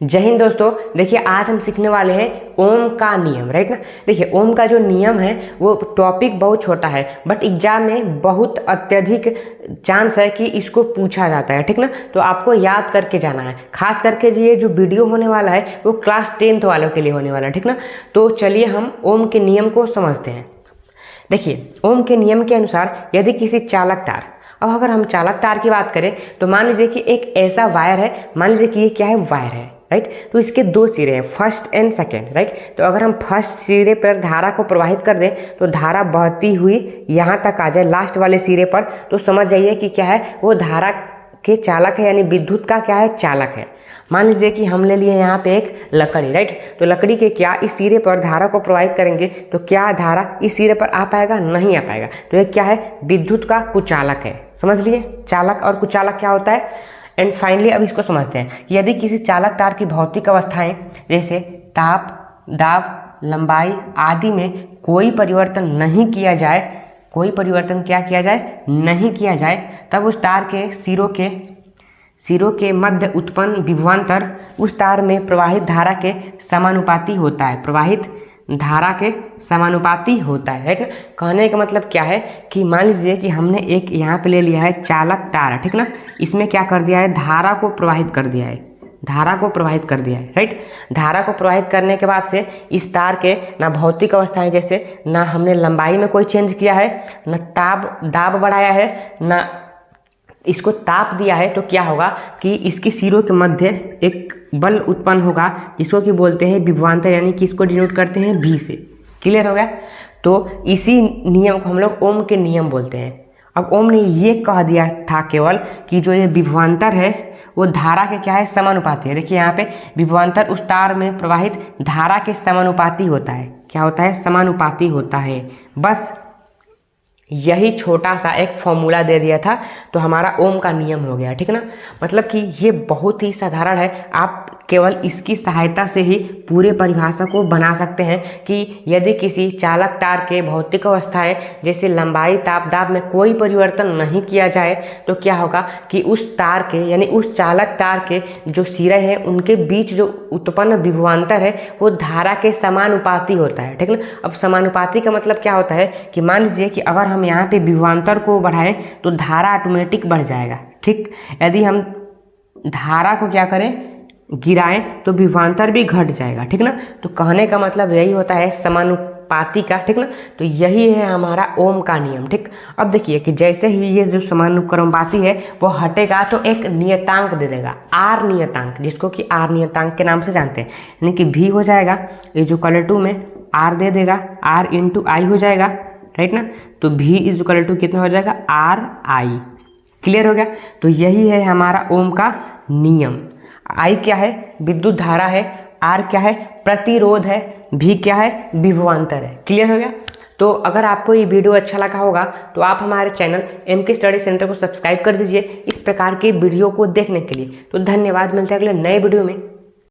जय हिंद दोस्तों। देखिए आज हम सीखने वाले हैं ओम का नियम, राइट ना। देखिए ओम का जो नियम है वो टॉपिक बहुत छोटा है, बट एग्जाम में बहुत अत्यधिक चांस है कि इसको पूछा जाता है, ठीक ना। तो आपको याद करके जाना है। खास करके ये जो वीडियो होने वाला है वो क्लास 10th वालों के लिए होने वाला है, ठीक ना। तो चलिए हम ओम के नियम को समझते हैं। देखिए ओम के नियम के अनुसार यदि किसी चालक तार, अब अगर हम चालक तार की बात करें तो मान लीजिए कि एक ऐसा वायर है, मान लीजिए कि ये क्या है, वायर है, राइट। तो इसके दो सिरे हैं, फर्स्ट एंड सेकेंड, राइट। तो अगर हम फर्स्ट सिरे पर धारा को प्रवाहित कर दें तो धारा बहती हुई यहाँ तक आ जाए लास्ट वाले सिरे पर, तो समझ जाइए कि क्या है, वो धारा के चालक है, यानी विद्युत का क्या है, चालक है। मान लीजिए कि हम ले लिए यहाँ पे एक लकड़ी, राइट। तो लकड़ी के क्या इस सिरे पर धारा को प्रवाहित करेंगे तो क्या धारा इस सिरे पर आ पाएगा, नहीं आ पाएगा। तो ये क्या है, विद्युत का कुचालक है। समझ लिए, चालक और कुचालक क्या होता है। एंड फाइनली अब इसको समझते हैं कि यदि किसी चालक तार की भौतिक अवस्थाएं जैसे ताप, दाब, लंबाई आदि में कोई परिवर्तन नहीं किया जाए, कोई परिवर्तन क्या किया जाए, नहीं किया जाए, तब उस तार के सिरों के मध्य उत्पन्न विभवांतर उस तार में प्रवाहित धारा के समानुपाती होता है, प्रवाहित धारा के समानुपाती होता है, राइट ना। कहने का मतलब क्या है कि मान लीजिए कि हमने एक यहाँ पे ले लिया है चालक तार, ठीक ना। इसमें क्या कर दिया है, धारा को प्रवाहित कर दिया है, धारा को प्रवाहित कर दिया है, राइट। धारा को प्रवाहित करने के बाद से इस तार के ना भौतिक अवस्थाएं जैसे ना हमने लंबाई में कोई चेंज किया है, ना दाब बढ़ाया है, ना इसको ताप दिया है, तो क्या होगा कि इसके सिरों के मध्य एक बल उत्पन्न होगा जिसको कि बोलते हैं विभवांतर, यानी कि इसको डिनोट करते हैं V से। क्लियर हो गया। तो इसी नियम को हम लोग ओम के नियम बोलते हैं। अब ओम ने ये कह दिया था केवल कि जो ये विभवांतर है वो धारा के क्या है, समानुपाती है। देखिए यहाँ पे विभवांतर उस तार में प्रवाहित धारा के समानुपाती होता है। क्या होता है, समानुपाती होता है। बस यही छोटा सा एक फॉर्मूला दे दिया था तो हमारा ओम का नियम हो गया, ठीक ना। मतलब कि ये बहुत ही साधारण है, आप केवल इसकी सहायता से ही पूरे परिभाषा को बना सकते हैं कि यदि किसी चालक तार के भौतिक अवस्थाएं जैसे लंबाई, ताप, दाब में कोई परिवर्तन नहीं किया जाए तो क्या होगा कि उस तार के यानी उस चालक तार के जो सिरे हैं उनके बीच जो उत्पन्न विभवांतर है वो धारा के समानुपाती होता है, ठीक ना। अब समानुपाती का मतलब क्या होता है कि मान लीजिए कि अगर हम यहाँ पे विभवांतर को बढ़ाएं तो धारा ऑटोमेटिक बढ़ जाएगा, ठीक। यदि हम धारा को क्या करें, गिराएं तो विभवांतर भी घट जाएगा, ठीक ना। तो कहने का मतलब यही होता है समानुपाती का, ठीक ना। तो यही है हमारा ओम का नियम, ठीक। अब देखिए कि जैसे ही ये जो समानुक्रमवाती है वो हटेगा तो एक नियतांक दे देगा, आर नियतांक, जिसको कि आर नियतांक के नाम से जानते हैं। यानी कि V हो जाएगा, ये जो कलर 2 में R दे देगा, R इंटू आई हो जाएगा, राइट ना। तो V इज इक्वल टू कितना हो जाएगा, RI। क्लियर हो गया। तो यही है हमारा ओम का नियम। I क्या है, विद्युत धारा है, R क्या है, प्रतिरोध है, V क्या है, विभवांतर है। क्लियर हो गया। तो अगर आपको ये वीडियो अच्छा लगा होगा तो आप हमारे चैनल MK स्टडी सेंटर को सब्सक्राइब कर दीजिए इस प्रकार के वीडियो को देखने के लिए। तो धन्यवाद, मिलते हैं अगले नए वीडियो में।